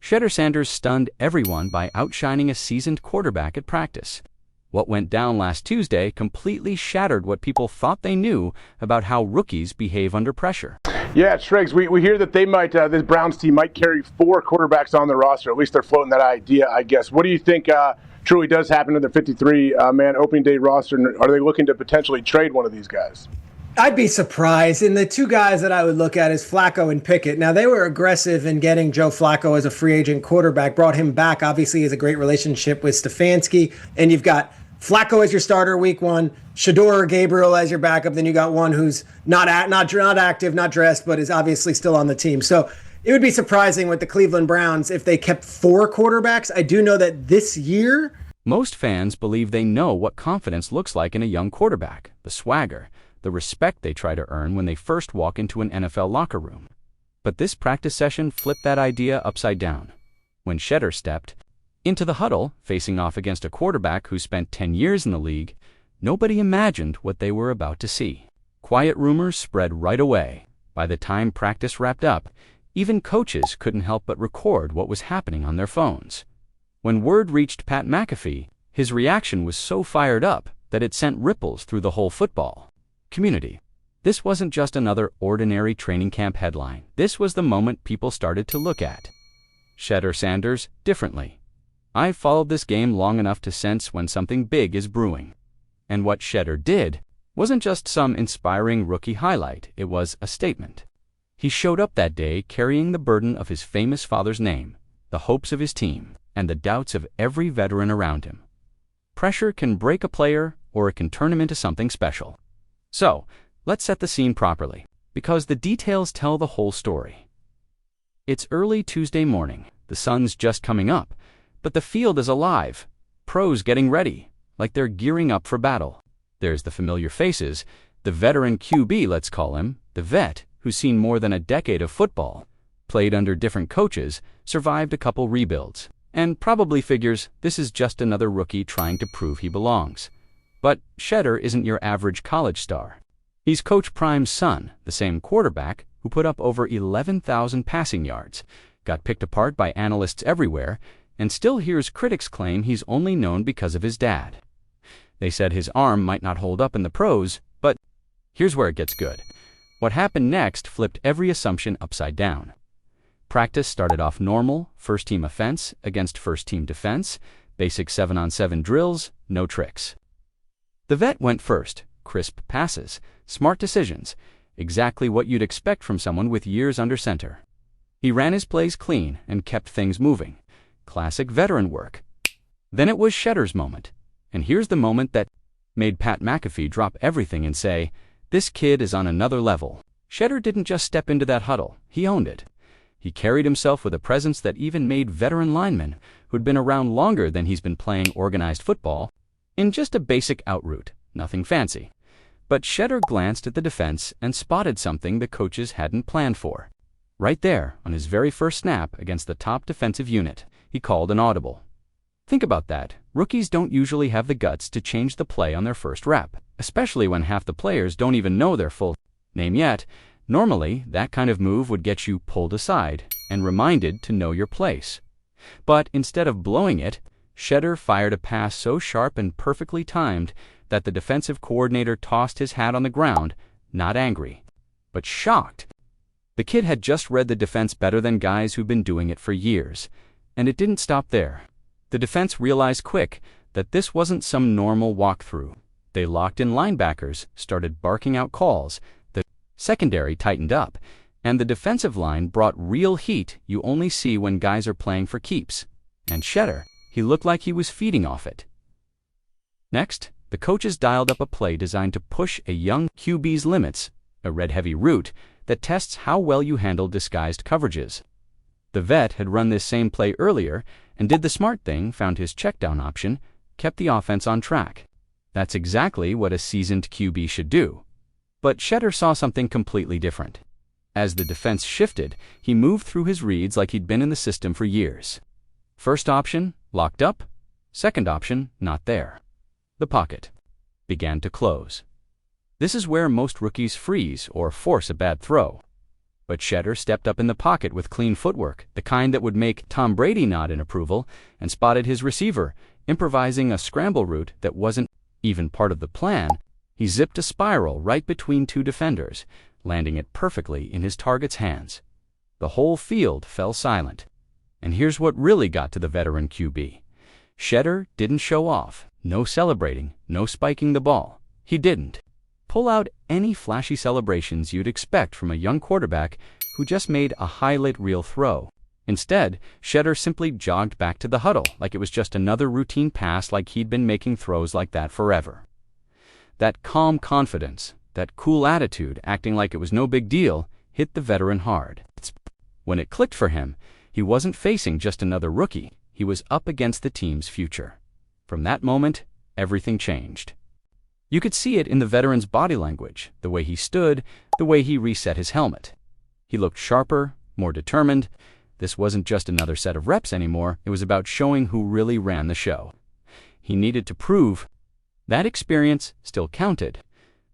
Shedeur Sanders stunned everyone by outshining a seasoned quarterback at practice. What went down last Tuesday completely shattered what people thought they knew about how rookies behave under pressure. Yeah, Shregs, we hear that they might, this Browns team might carry 4 quarterbacks on the roster. At least they're floating that idea, I guess. What do you think truly does happen to the 53-man opening day roster? And are they looking to potentially trade one of these guys? I'd be surprised. And the two guys that I would look at is Flacco and Pickett. Now, they were aggressive in getting Joe Flacco as a free agent quarterback, brought him back. Obviously, he has a great relationship with Stefanski. And you've got Flacco as your starter week 1, Shedeur Gabriel as your backup. Then you got one who's not active, not dressed, but is obviously still on the team. So it would be surprising with the Cleveland Browns if they kept 4 quarterbacks. I do know that this year, most fans believe they know what confidence looks like in a young quarterback, the swagger, the respect they try to earn when they first walk into an NFL locker room. But this practice session flipped that idea upside down. When Shedeur stepped into the huddle, facing off against a quarterback who spent 10 years in the league, nobody imagined what they were about to see. Quiet rumors spread right away. By the time practice wrapped up, even coaches couldn't help but record what was happening on their phones. When word reached Pat McAfee, his reaction was so fired up that it sent ripples through the whole football community. This wasn't just another ordinary training camp headline. This was the moment people started to look at Shedeur Sanders differently. I've followed this game long enough to sense when something big is brewing. And what Shedeur did wasn't just some inspiring rookie highlight, it was a statement. He showed up that day carrying the burden of his famous father's name, the hopes of his team, and the doubts of every veteran around him. Pressure can break a player, or it can turn him into something special. So, let's set the scene properly, because the details tell the whole story. It's early Tuesday morning, the sun's just coming up, but the field is alive, pros getting ready, like they're gearing up for battle. There's the familiar faces, the veteran QB, let's call him, the vet, who's seen more than a decade of football, played under different coaches, survived a couple rebuilds, and probably figures this is just another rookie trying to prove he belongs. But Shedeur isn't your average college star. He's Coach Prime's son, the same quarterback who put up over 11,000 passing yards, got picked apart by analysts everywhere, and still hears critics claim he's only known because of his dad. They said his arm might not hold up in the pros, but here's where it gets good. What happened next flipped every assumption upside down. Practice started off normal, first-team offense against first-team defense, basic 7-on-7 drills, no tricks. The vet went first, crisp passes, smart decisions, exactly what you'd expect from someone with years under center. He ran his plays clean and kept things moving. Classic veteran work. Then it was Shedeur's moment. And here's the moment that made Pat McAfee drop everything and say, this kid is on another level. Shedeur didn't just step into that huddle, he owned it. He carried himself with a presence that even made veteran linemen, who'd been around longer than he's been playing organized football, in just a basic out route, nothing fancy. But Shedeur glanced at the defense and spotted something the coaches hadn't planned for. Right there, on his very first snap against the top defensive unit, he called an audible. Think about that. Rookies don't usually have the guts to change the play on their first rep, especially when half the players don't even know their full name yet. Normally, that kind of move would get you pulled aside and reminded to know your place. But instead of blowing it, Shedeur fired a pass so sharp and perfectly timed that the defensive coordinator tossed his hat on the ground, not angry, but shocked. The kid had just read the defense better than guys who've been doing it for years. And it didn't stop there. The defense realized quick that this wasn't some normal walkthrough. They locked in linebackers, started barking out calls, the secondary tightened up, and the defensive line brought real heat you only see when guys are playing for keeps. And Shedeur, he looked like he was feeding off it. Next, the coaches dialed up a play designed to push a young QB's limits, a red-heavy route that tests how well you handle disguised coverages. The vet had run this same play earlier and did the smart thing, found his checkdown option, kept the offense on track. That's exactly what a seasoned QB should do. But Shedeur saw something completely different. As the defense shifted, he moved through his reads like he'd been in the system for years. First option, locked up. Second option, not there. The pocket began to close. This is where most rookies freeze or force a bad throw. But Shedeur stepped up in the pocket with clean footwork, the kind that would make Tom Brady nod in approval, and spotted his receiver, improvising a scramble route that wasn't even part of the plan. He zipped a spiral right between two defenders, landing it perfectly in his target's hands. The whole field fell silent. And here's what really got to the veteran QB. Shedeur didn't show off. No celebrating, no spiking the ball. He didn't pull out any flashy celebrations you'd expect from a young quarterback who just made a highlight reel throw. Instead, Shedeur simply jogged back to the huddle like it was just another routine pass, like he'd been making throws like that forever. That calm confidence, that cool attitude, acting like it was no big deal, hit the veteran hard. When it clicked for him, he wasn't facing just another rookie. He was up against the team's future. From that moment, everything changed. You could see it in the veteran's body language, the way he stood, the way he reset his helmet. He looked sharper, more determined. This wasn't just another set of reps anymore. It was about showing who really ran the show. He needed to prove that experience still counted,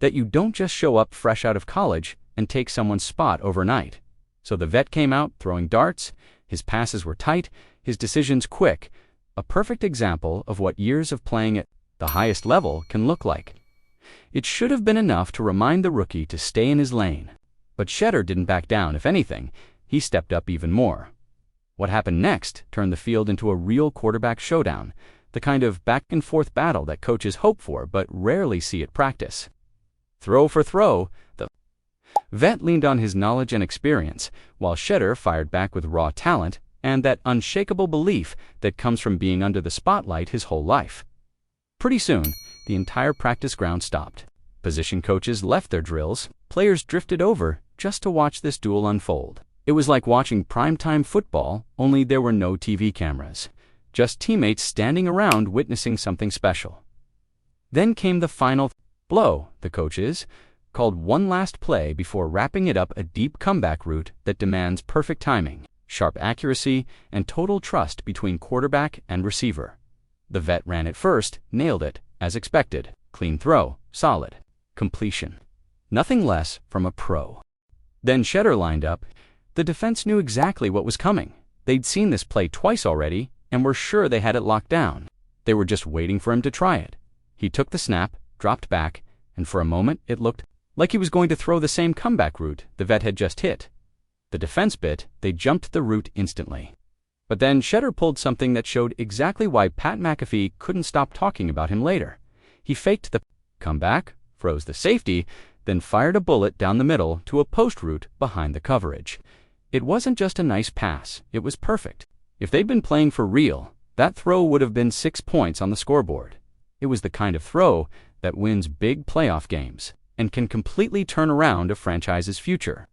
that you don't just show up fresh out of college and take someone's spot overnight. So the vet came out throwing darts. His passes were tight, his decisions quick, a perfect example of what years of playing at the highest level can look like. It should have been enough to remind the rookie to stay in his lane. But Shedeur didn't back down. If anything, he stepped up even more. What happened next turned the field into a real quarterback showdown, the kind of back-and-forth battle that coaches hope for but rarely see at practice. Throw for throw, the vet leaned on his knowledge and experience, while Shedeur fired back with raw talent and that unshakable belief that comes from being under the spotlight his whole life. Pretty soon, the entire practice ground stopped. Position coaches left their drills. Players drifted over just to watch this duel unfold. It was like watching primetime football, only there were no TV cameras. Just teammates standing around witnessing something special. Then came the final blow. The coaches called one last play before wrapping it up, a deep comeback route that demands perfect timing, sharp accuracy, and total trust between quarterback and receiver. The vet ran it first, nailed it, as expected. Clean throw, solid. Completion. Nothing less from a pro. Then Shedeur lined up. The defense knew exactly what was coming. They'd seen this play twice already and were sure they had it locked down. They were just waiting for him to try it. He took the snap, dropped back, and for a moment it looked like he was going to throw the same comeback route the vet had just hit. The defense bit, they jumped the route instantly. But then Shedeur pulled something that showed exactly why Pat McAfee couldn't stop talking about him later. He faked the comeback, froze the safety, then fired a bullet down the middle to a post route behind the coverage. It wasn't just a nice pass, it was perfect. If they'd been playing for real, that throw would have been 6 points on the scoreboard. It was the kind of throw that wins big playoff games and can completely turn around a franchise's future.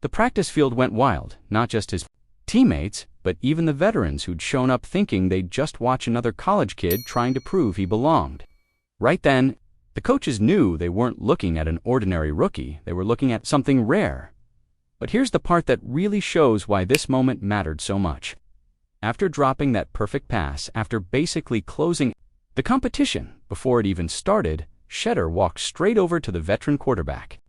The practice field went wild, not just his teammates, but even the veterans who'd shown up thinking they'd just watch another college kid trying to prove he belonged. Right then, the coaches knew they weren't looking at an ordinary rookie, they were looking at something rare. But here's the part that really shows why this moment mattered so much. After dropping that perfect pass, after basically closing the competition before it even started, Shedeur walked straight over to the veteran quarterback.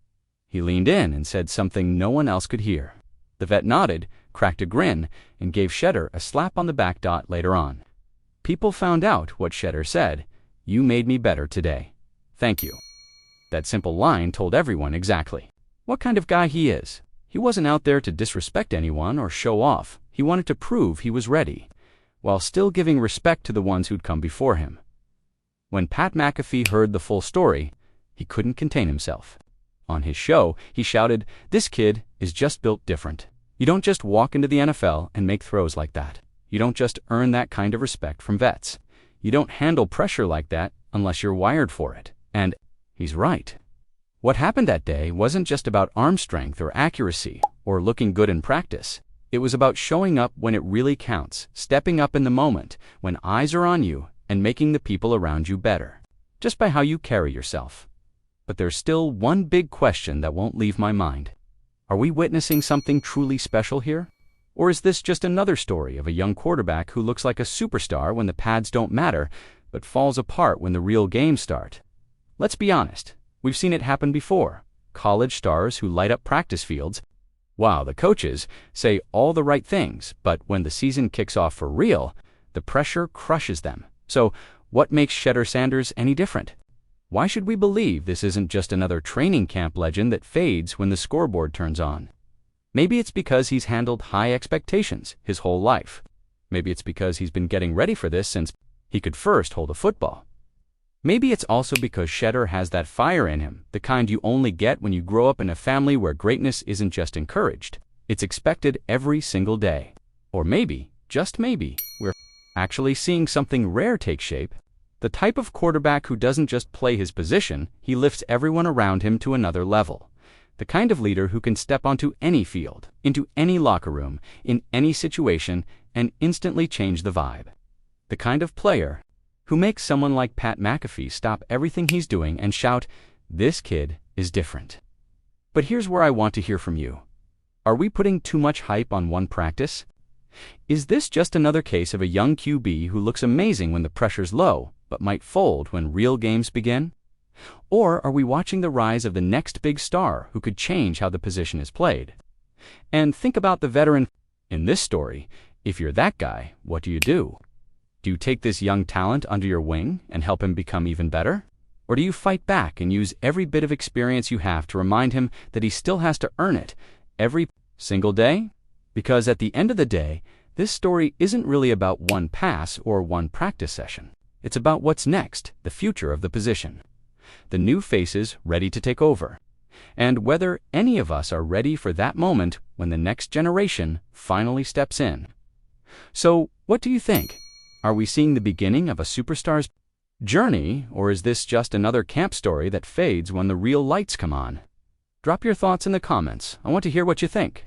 He leaned in and said something no one else could hear. The vet nodded, cracked a grin, and gave Shedeur a slap on the back. Later on, people found out what Shedeur said: "You made me better today. Thank you." That simple line told everyone exactly what kind of guy he is. He wasn't out there to disrespect anyone or show off. He wanted to prove he was ready, while still giving respect to the ones who'd come before him. When Pat McAfee heard the full story, he couldn't contain himself. On his show, he shouted, "This kid is just built different. You don't just walk into the NFL and make throws like that. You don't just earn that kind of respect from vets. You don't handle pressure like that unless you're wired for it." And he's right. What happened that day wasn't just about arm strength or accuracy or looking good in practice. It was about showing up when it really counts, stepping up in the moment, when eyes are on you, and making the people around you better, just by how you carry yourself. But there's still one big question that won't leave my mind. Are we witnessing something truly special here? Or is this just another story of a young quarterback who looks like a superstar when the pads don't matter, but falls apart when the real games start? Let's be honest, we've seen it happen before. College stars who light up practice fields, Wow, the coaches say all the right things, but when the season kicks off for real, the pressure crushes them. So, what makes Shedeur Sanders any different? Why should we believe this isn't just another training camp legend that fades when the scoreboard turns on? Maybe it's because he's handled high expectations his whole life. Maybe it's because he's been getting ready for this since he could first hold a football. Maybe it's also because Shedeur has that fire in him, the kind you only get when you grow up in a family where greatness isn't just encouraged, it's expected every single day. Or maybe, just maybe, we're actually seeing something rare take shape. The type of quarterback who doesn't just play his position, he lifts everyone around him to another level. The kind of leader who can step onto any field, into any locker room, in any situation, and instantly change the vibe. The kind of player who makes someone like Pat McAfee stop everything he's doing and shout, "This kid is different." But here's where I want to hear from you. Are we putting too much hype on one practice? Is this just another case of a young QB who looks amazing when the pressure's low, but might fold when real games begin? Or are we watching the rise of the next big star who could change how the position is played? And think about the veteran in this story. If you're that guy, what do you do? Do you take this young talent under your wing and help him become even better? Or do you fight back and use every bit of experience you have to remind him that he still has to earn it every single day? Because at the end of the day, this story isn't really about one pass or one practice session. It's about what's next, the future of the position. The new faces ready to take over. And whether any of us are ready for that moment when the next generation finally steps in. So, what do you think? Are we seeing the beginning of a superstar's journey, or is this just another camp story that fades when the real lights come on? Drop your thoughts in the comments. I want to hear what you think.